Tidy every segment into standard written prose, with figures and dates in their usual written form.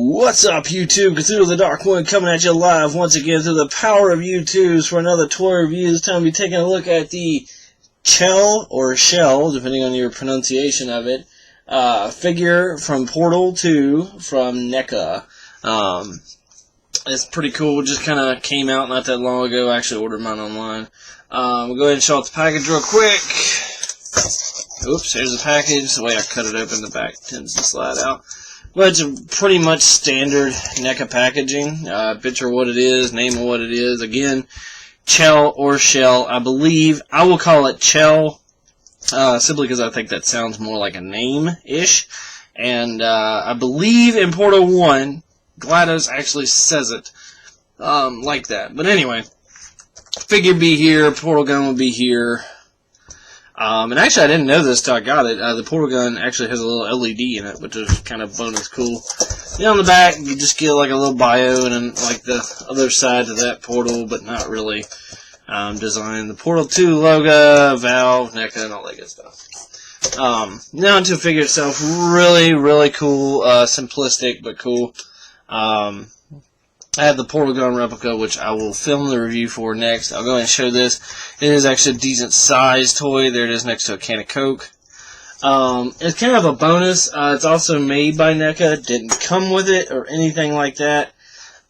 What's up, YouTube? Cthulhu the Dark One coming at you live once again through the power of YouTubes for another toy review. This time we'll be taking a look at the Chell, or Shell, depending on your pronunciation of it, figure from Portal 2 from NECA. It's pretty cool. It just kind of came out not that long ago. I actually ordered mine online. We'll go ahead and show off the package real quick. Oops, here's the package. The way I cut it open, the back tends to slide out. But it's a pretty much standard NECA packaging. Picture what it is, name of what it is. Again, Chell or Shell. I believe I will call it Chell, simply because I think that sounds more like a name-ish. And I believe in Portal 1, GLaDOS actually says it like that. But anyway, figure be here, portal gun will be here. And actually, I didn't know this till I got it. The portal gun actually has a little LED in it, which is kind of bonus cool. And on the back, you just get like a little bio and then like the other side to that portal, but not really designed. The Portal 2 logo, Valve, NECA, and all that good stuff. Now into the figure itself, really cool, simplistic but cool. I have the portal gun replica, which I will film the review for next. I'll go ahead and show this. It is actually a decent sized toy. There it is next to a can of Coke. It's kind of a bonus. It's also made by NECA. It didn't come with it or anything like that.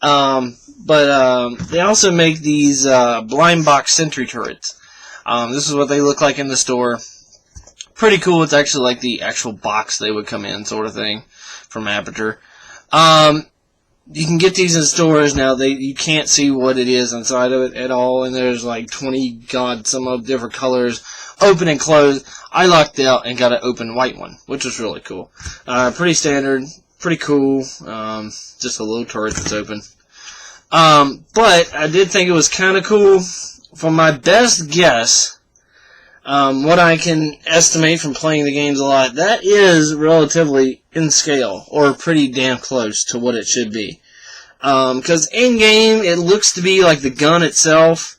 But they also make these blind box sentry turrets. This is what they look like in the store. Pretty cool. It's actually like the actual box they would come in, sort of thing, from Aperture. You can get these in stores now. You can't see what it is inside of it at all, and there's like 20 some of different colors, open and closed. I lucked out and got an open white one, which was really cool. Pretty standard, pretty cool. Just a little turret that's open. But I did think it was kind of cool. For my best guess, what I can estimate from playing the games a lot, that is relatively in scale, or pretty damn close to what it should be. Because in-game, it looks to be like the gun itself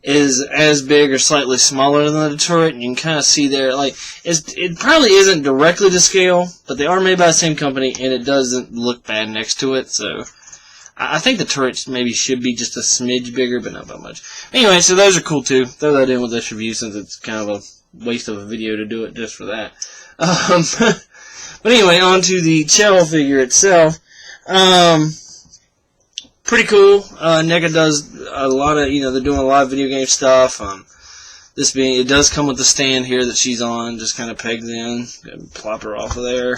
is as big or slightly smaller than the turret, and you can kind of see there, like, it probably isn't directly to scale, but they are made by the same company, and it doesn't look bad next to it, so I think the turrets maybe should be just a smidge bigger, but not that much. Anyway, so those are cool too. Throw that in with this review since it's kind of a waste of a video to do it just for that. But anyway, on to the Chell figure itself. Pretty cool. NECA does a lot of, they're doing a lot of video game stuff. It does come with the stand here that she's on, just kind of pegs in. Plop her off of there.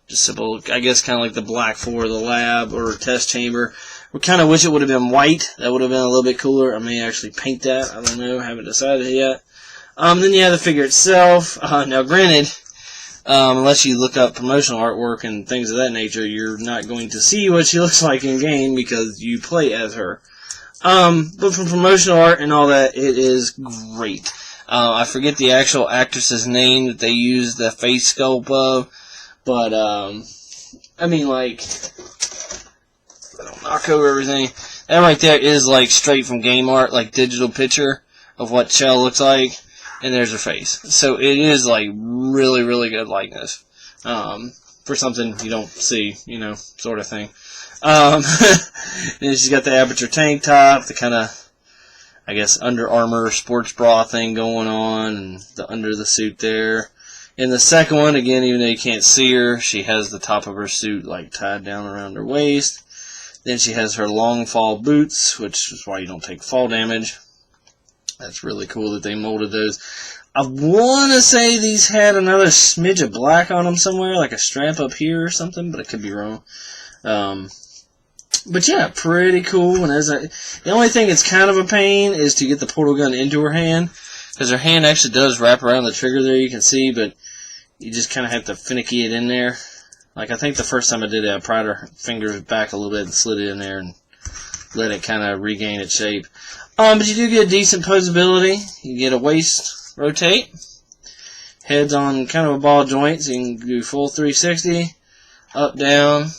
Just simple, I guess, kind of like the black for the lab or test chamber. We kind of wish it would have been white. That would have been a little bit cooler. I may actually paint that. I don't know. Haven't decided yet. Then you have the figure itself. Now, granted, unless you look up promotional artwork and things of that nature, you're not going to see what she looks like in game because you play as her. But from promotional art and all that, it is great. I forget the actual actress's name that they used the face sculpt of. But, I mean, like, I don't knock over everything. That right there is, like, straight from game art, like, digital picture of what Chell looks like. And there's her face. So it is, like, really good likeness. For something you don't see, sort of thing. And she's got the Aperture tank top, the kind of, I guess, Under Armour sports bra thing going on, and the under the suit there. In the second one, again, even though you can't see her, she has the top of her suit like tied down around her waist. Then she has her long fall boots, which is why you don't take fall damage. That's really cool that they molded those. I want to say these had another smidge of black on them somewhere, like a strap up here or something, but I could be wrong. But yeah, pretty cool. And the only thing that's kind of a pain is to get the portal gun into her hand. Because her hand actually does wrap around the trigger there, you can see, but you just kind of have to finicky it in there. Like, I think the first time I did it, I pried her fingers back a little bit and slid it in there and let it kind of regain its shape. But you do get decent posability. You get a waist rotate. Head's on kind of a ball joint, so you can do full 360. Up, down.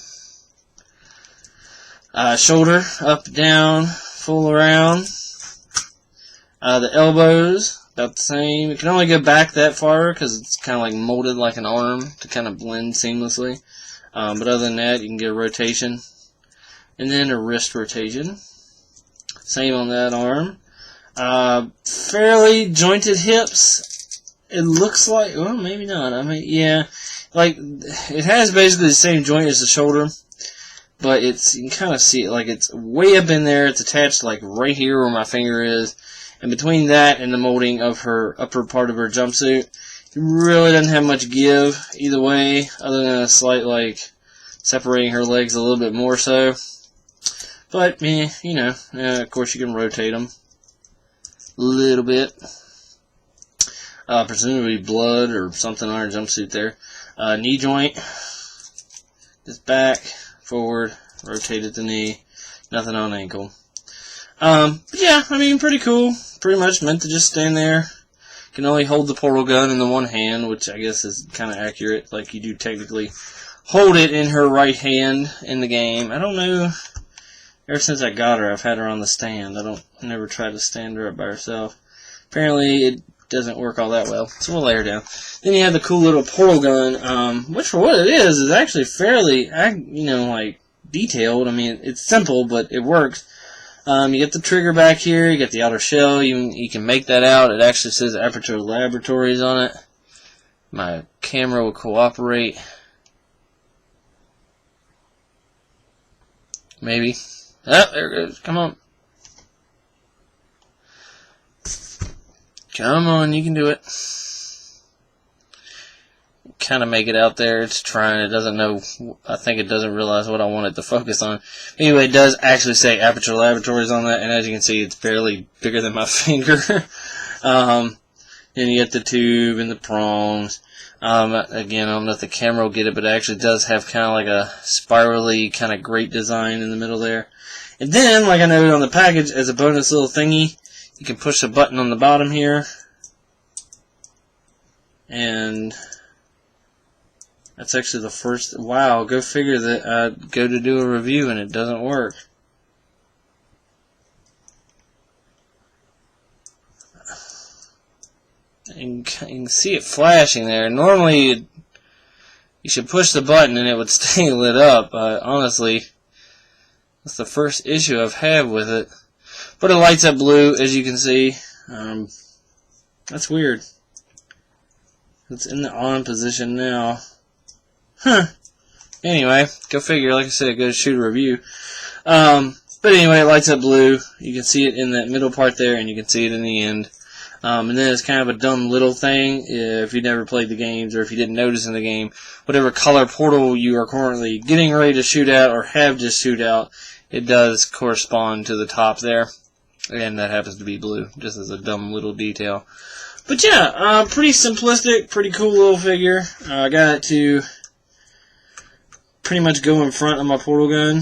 Shoulder, up, down, full around. The elbows, about the same. You can only go back that far because it's kind of like molded like an arm to kind of blend seamlessly. But other than that, you can get a rotation. And then a wrist rotation. Same on that arm. Fairly jointed hips. It looks like, well, maybe not. I mean, yeah. Like, it has basically the same joint as the shoulder. But it's, you can kind of see it, like it's way up in there. It's attached like right here where my finger is. And between that and the molding of her upper part of her jumpsuit, it really doesn't have much give either way, other than a slight, like, separating her legs a little bit more so. But, you know, of course you can rotate them a little bit. Presumably blood or something on her jumpsuit there. Knee joint, just back, forward, rotate at the knee, nothing on ankle. Yeah, I mean, pretty cool. Pretty much meant to just stand there. Can only hold the portal gun in the one hand, which I guess is kind of accurate. Like, you do technically hold it in her right hand in the game. I don't know. Ever since I got her, I've had her on the stand. I never tried to stand her up by herself. Apparently, it doesn't work all that well. So we'll lay her down. Then you have the cool little portal gun, which for what it is actually fairly, you know, like, detailed. I mean, it's simple, but it works. You get the trigger back here. You get the outer shell. You can make that out. It actually says Aperture Laboratories on it. My camera will cooperate. Maybe. Oh, there it goes. Come on. Come on, you can do it. Kind of make it out there. It's trying. It doesn't know. I think it doesn't realize what I want it to focus on. Anyway, it does actually say Aperture Laboratories on that, and as you can see, it's barely bigger than my finger. And you get the tube and the prongs. Again, I don't know if the camera will get it, but it actually does have kind of like a spirally kind of grate design in the middle there. And then, like I noted on the package, as a bonus little thingy, you can push a button on the bottom here. And that's actually the first. Wow, go figure that I go to do a review and it doesn't work. And you can see it flashing there. Normally, you should push the button and it would stay lit up. Honestly, that's the first issue I've had with it. But it lights up blue, as you can see. That's weird. It's in the on position now. Huh. Anyway, go figure. Like I said, go shoot a review. But anyway, it lights up blue. You can see it in that middle part there, and you can see it in the end. And then it's kind of a dumb little thing if you never played the games or if you didn't notice in the game. Whatever color portal you are currently getting ready to shoot out or have just shoot out, it does correspond to the top there. And that happens to be blue, just as a dumb little detail. But yeah, pretty simplistic, pretty cool little figure. I got it to pretty much go in front of my portal gun,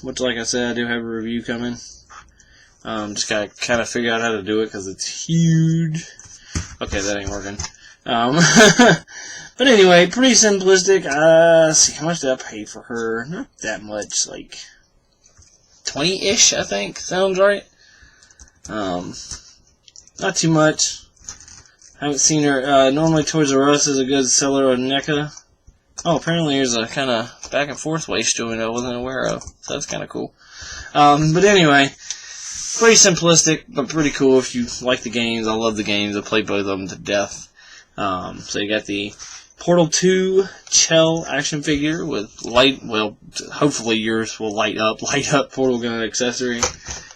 which, like I said, I do have a review coming. Just gotta kind of figure out how to do it because it's huge. Okay, that ain't working. But anyway, pretty simplistic. Let's see, how much did I pay for her? Not that much, like 20-ish, I think. Sounds right. Not too much. Haven't seen her. Normally Toys R Us is a good seller on NECA. Oh, apparently there's a kind of back and forth waist joint I wasn't aware of. So that's kind of cool. But anyway, pretty simplistic, but pretty cool if you like the games. I love the games. I played both of them to death. So you got the Portal 2 Chell action figure with light, well, hopefully yours will light up portal gun accessory.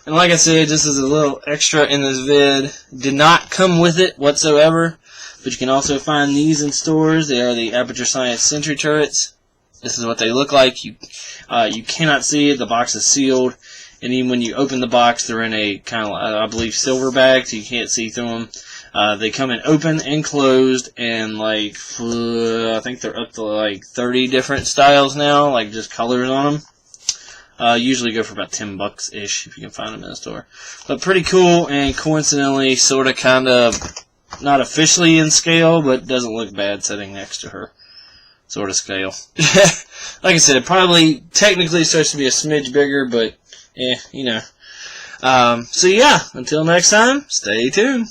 And like I said, just as a little extra in this vid, did not come with it whatsoever, but you can also find these in stores. They are the Aperture Science Sentry Turrets. This is what they look like. You cannot see it. The box is sealed. And even when you open the box, they're in a kind of, I believe, silver bag, so you can't see through them. They come in open and closed, and like, I think they're up to like 30 different styles now, like just colors on them. Usually go for about $10-ish if you can find them in the store. But pretty cool, and coincidentally, sort of, kind of, not officially in scale, but doesn't look bad sitting next to her sort of scale. Like I said, it probably technically starts to be a smidge bigger, but you know. So yeah, until next time, stay tuned.